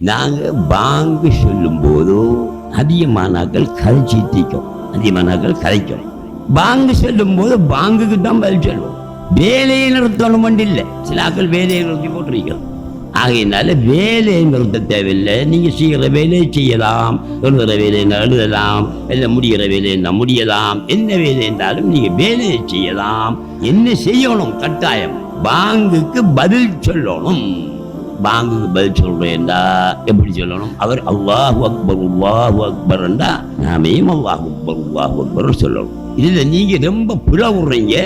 நாங்கள் பாங்கு சொல்லும் போதோ அதிகமானாக்கள் கதைக்கும். பாங்கு சொல்லும் போது பாங்குக்கு தான் பதில் சொல்லுவோம். வேலையை நிறுத்தணும் இல்லை, சில ஆக்கள் வேலையை நிறுத்தி போட்டிருக்கோம். ஆகையினால வேலையை நிறுத்த தேவையில்லை. நீங்க செய்கிற வேலையை செய்யலாம், எழுதுகிற வேலையை எழுதலாம், இல்லை முடிகிற வேலையை முடியலாம். என்ன வேலை என்றாலும் நீங்க வேலையை செய்யலாம். என்ன செய்யணும்? கட்டாயம் பாங்குக்கு பதில் சொல்லணும். பாங்குக்கு பதில் சொல்றேன்டா எப்படி சொல்லணும்? அவர் அல்லாஹு அக்பர் என்றா நாமையும் அல்லாஹு அக்பர் சொல்லணும். இதுல நீங்க ரொம்ப பிளவுறீங்க,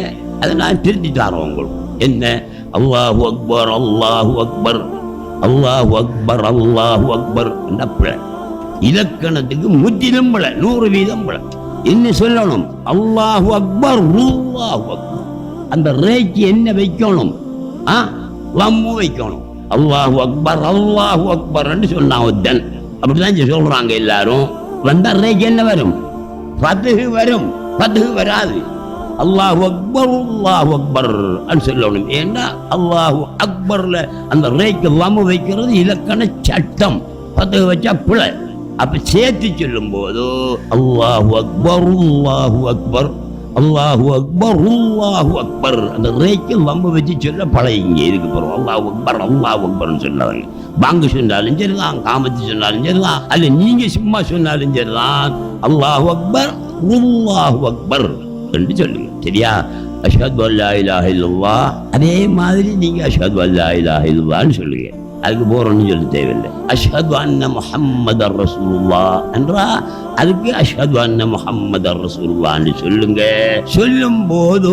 அதை நான் திருத்தி தரோம் உங்களுக்கு. என்ன? அல்லாஹு அக்பர் அல்லாஹு அக்பர் அல்லாஹு அக்பர் அல்லாஹு அக்பர் என்ற பிழை. இலக்கணத்துக்கு முற்றிலும் பிழை, 100% பிழை. என்ன சொல்லணும்? அல்லாஹு அக்பர் அல்லாஹு அக்பர். அந்த ரேக்கு என்ன வைக்கணும்? லம்மு வைக்கணும். அல்லாஹு அக்பர் அல்லாஹு அக்பர் என்று சொன்னான். அப்படிதான் சொல்றாங்க எல்லாரும். வந்த ரேக்கு என்ன வரும்? ஃபத்ஹு வரும். ஃபத்ஹு வராது. அல்லாஹு அக்பர் அல்லாஹு அக்பர் சொல்லணும். ஏன்னா அல்லாஹு அக்பர்ல அந்த ரேக்கு லம்மு வைக்கிறது இலக்கண சட்டம். ஃபத்ஹு வச்சா பிழை. அப்ப சேர்த்து சொல்லும் போது அல்லாஹு அக்பர் அல்லாஹு அக்பர் அல்லாஹு அக்பர் அல்லாஹு அக்பர் அந்த ரேக்கு லம்பு வச்சு சொல்ல பழையங்க. இதுக்கு போறோம் அல்லாஹு அக்பர்னு சொன்னாங்க. பாங்கு சொன்னாலும் சரிதான், காமத்து சொன்னாலும் சரிதான், அல்ல நீங்க சும்மா சொன்னாலும் சரிதான். அல்லாஹு அக்பர் அல்லாஹு அக்பர் என்று சொல்லுங்க. சரியா? அஷ்ஹது அல்லா இலாஹ இல்லல்லாஹ். அதே மாதிரி நீங்க அஷ்ஹது அல்லா இலாஹ இல்லல்லாஹ்னு சொல்லுங்க. அதுக்கு போறோம்னு சொல்ல தேவையில்லை. அஷ்ஹது அன்ன முஹம்மதர் ரசூலுல்லாஹ் என்றா அதுக்கு அஷ்ஹது அன்ன முஹம்மதர் ரசூலுல்லாஹ்னு சொல்லுங்க. சொல்லும் போது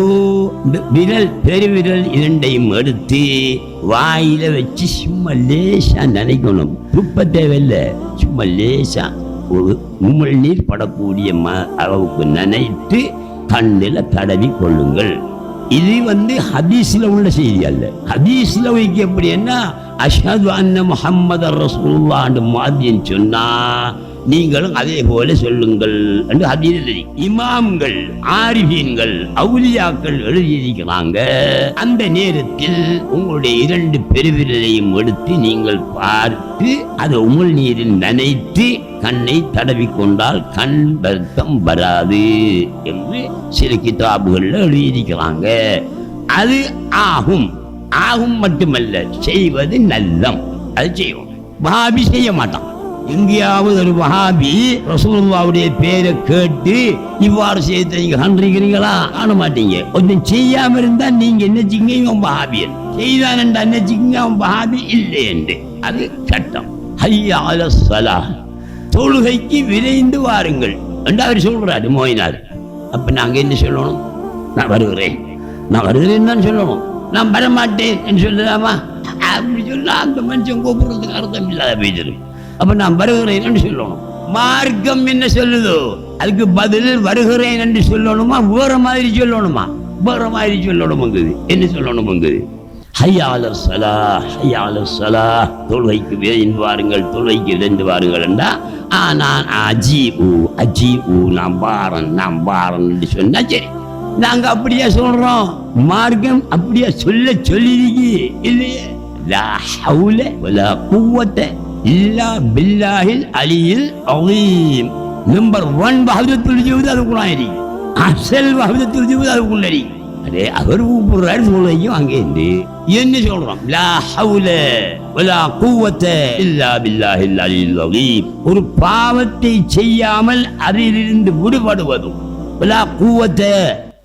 விரல் பெருவிரல் இரண்டையும் எடுத்து வாயில வச்சு சும்மா லேசா நினைக்கணும். துப்ப தேவையில்லை. சும்மா லேசா ஒரு உமிழ்நீர் படக்கூடிய அளவுக்கு நினைத்து கண்ணில தடவி கொள்ளுங்கள். இது ஹதீஸ்ல உள்ள செய்தி அல்ல. ஹதீஸ்ல வைக்க எப்படி என்ன? அஷ்ஹது அன்ன முஹம்மதர் ரசூலுல்லாஹ்னு முஅத்தின் சொன்னா நீங்களும் அதே போல சொல்லுங்கள் என்று ஹதீஸ்ல இமாம்கள், ஆரிஃபீன்கள், அவுலியாக்கள் எழுதியிருக்கிறாங்க. அந்த நேரத்தில் உங்களுடைய 2 பெருவிரலையும் எடுத்து நீங்கள் பார்த்து அதை உமிழ் நீரில் நனைத்து கண்ணை தடவிக்கொண்டால் கண் வருத்தம் வராது என்று சில கிதாபுகள்ல எழுதியிருக்கிறாங்க. அது ஆகும். மட்டுமல்ல, செய்வது நல்லம். அது செய்வோம். வஹாபி செய்ய மாட்டான். எங்கேயாவது ஒரு வஹாபி ரசூலுல்லாஹ்வுடைய பேரை கேட்டு இவ்வாறு செய்து நீங்க கண்டிருக்கிறீங்களா? காண மாட்டீங்க. கொஞ்சம் செய்யாம இருந்தா நீங்க என்ன செய்யுங்க? இவன் வஹாபியன். செய்தான் என்றா என்ன செய்யுங்க? அவன் வஹாபி இல்லை என்று. அது சட்டம். ஹய்யா அலஸ் ஸலாஹ், தொழுகைக்கு விரைந்து வாருங்கள் என்று அவர் சொல்றாரு மோயினார். அப்ப நாங்க என்ன சொல்லணும்? நான் வருகிறேன் தான் சொல்லணும். நான் வரமாட்டேன் என்று சொல்லலாமா? அப்படி சொல்ல அந்த மனுஷன் கூப்பிடுறதுக்கு அர்த்தம் இல்லாத பேசுறது. அப்ப நான் வருகிறேன் என்று சொல்லணும். மார்க்கம் என்ன சொல்லுதோ அதுக்கு பதில் வருகிறேன் என்று சொல்லணுமா? வேற மாதிரி சொல்லணுமா? வேற மாதிரி சொல்லணும்ங்குது. என்ன சொல்லணும்ங்குது? ஹய்யா அலஸ் ஸலாஹ், ஹய்யா அலஸ் ஸலாஹ், தொழுகைக்கு விரைந்து வாருங்கள், தொழுகைக்கு விரைந்து வாருங்கள் என்றா நான் அஜீபு நான் பாரன் என்று சொன்னா சரி. நாங்க அப்படியே சொல்றோம். மார்க்கம் அப்படியே சொல்லிருக்கு இல்லையே? லா ஹவுல வலா குவத்த இல்லா பில்லாஹில் அலியில் அலீம். நம்பர் 1 வஹதத்துல் வஜூத் அது குர்ஆன் இருக்கு. அசல் வஹதத்துல் வஜூத் அது குர்ஆன் இருக்கு. அதே அவர் ஊப்புறாரு சொல்லையும் அங்கே இருந்து என்ன சொல்றோம்? லா ஹவுல வலா குவத்த இல்லா பில்லாஹில் அலியில் அலீம். ஒரு பாவத்தை செய்யாமல் அதிலிருந்து விடுபடுவதும், வலா குவத்த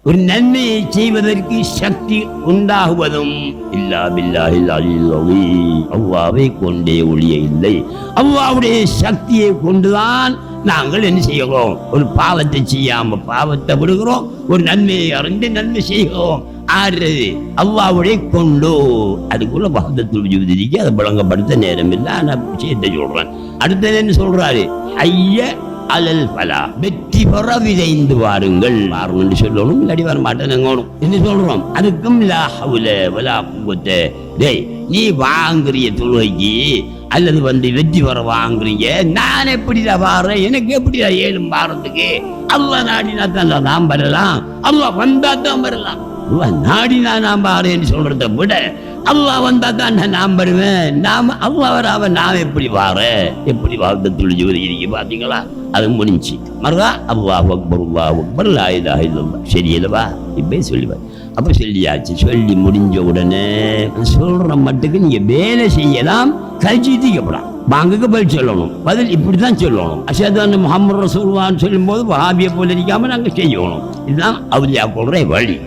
ஒரு நன்மையை செய்வதற்கு சக்தி உண்டாகுவதும், இல்லா பில்லாஹில் அலியில் அலீம், அல்லாஹ்வை கொண்டே ஒழிய இல்லை. அல்லாஹ்வுடைய சக்தியை கொண்டுதான் நாங்கள் என்ன செய்கிறோம்? ஒரு பாவத்தை செய்யாம பாவத்தை விடுகிறோம், ஒரு நன்மையை அறிந்து நன்மை செய்கிறோம். ஆறுறது அல்லாஹ்வுடைய கொண்டோ. அதுக்குள்ள வஹதத்துல் வஜூத் இருக்கு. அதை வழங்கப்படுத்த நேரம் இல்லை. நான் விஷயத்தை சொல்றேன். அடுத்தது என்ன சொல்றாரு? ஐய அலல் ஃபலா, வெற்றி பெற விரைந்து வாருங்கள். வாருங்கள் சொல்லணும், இல்லாடி வர மாட்டேன். என்ன சொல்றோம்? அதுக்கும் லா ஹவுல வலா குவத்த. டேய், நீ வாங்குறிய தொழுகைக்கு அல்லது வெற்றி பெற வாங்குறீங்க, நான் எப்படிடா வாரேன்? எனக்கு எப்படிடா ஏழும் வாரத்துக்கு? அல்லாஹ் நாடினா தான் நாம் வரலாம். அல்லாஹ் வந்தா தான் வரலாம். நாடினா நாம் வாரேன்னு சொல்றதை விட அல்லாஹ் வந்தா தான் நான் வருவேன். நாம அல்லாஹ் வராம நான் எப்படி வாரேன்? எப்படி வாழ்ந்தத்துள்ள ஜோதி இருக்கு பாத்தீங்களா? அது முடிஞ்சு மறுகா அல்லாஹ் அக்பர் லா இலாஹ இல்லல்லாஹ். சரியல்லவா? இப்பே சொல்லுவேன். அப்ப சொல்லியாச்சு. சொல்லி முடிஞ்ச உடனே சொல்ற மட்டுக்கு நீங்க வேலை செய்யலாம், கல்வி தீக்கப்படாம். பாங்குக்கு பதில் சொல்லணும். பதில் இப்படிதான் சொல்லணும். அஷஹது முஹம்மது ரசூலுல்லாஹ்னு சொல்லும் போது வஹாபியை போல இருக்காம நாங்க செய்யணும். இதுதான் அவுலியா போடுற வழி.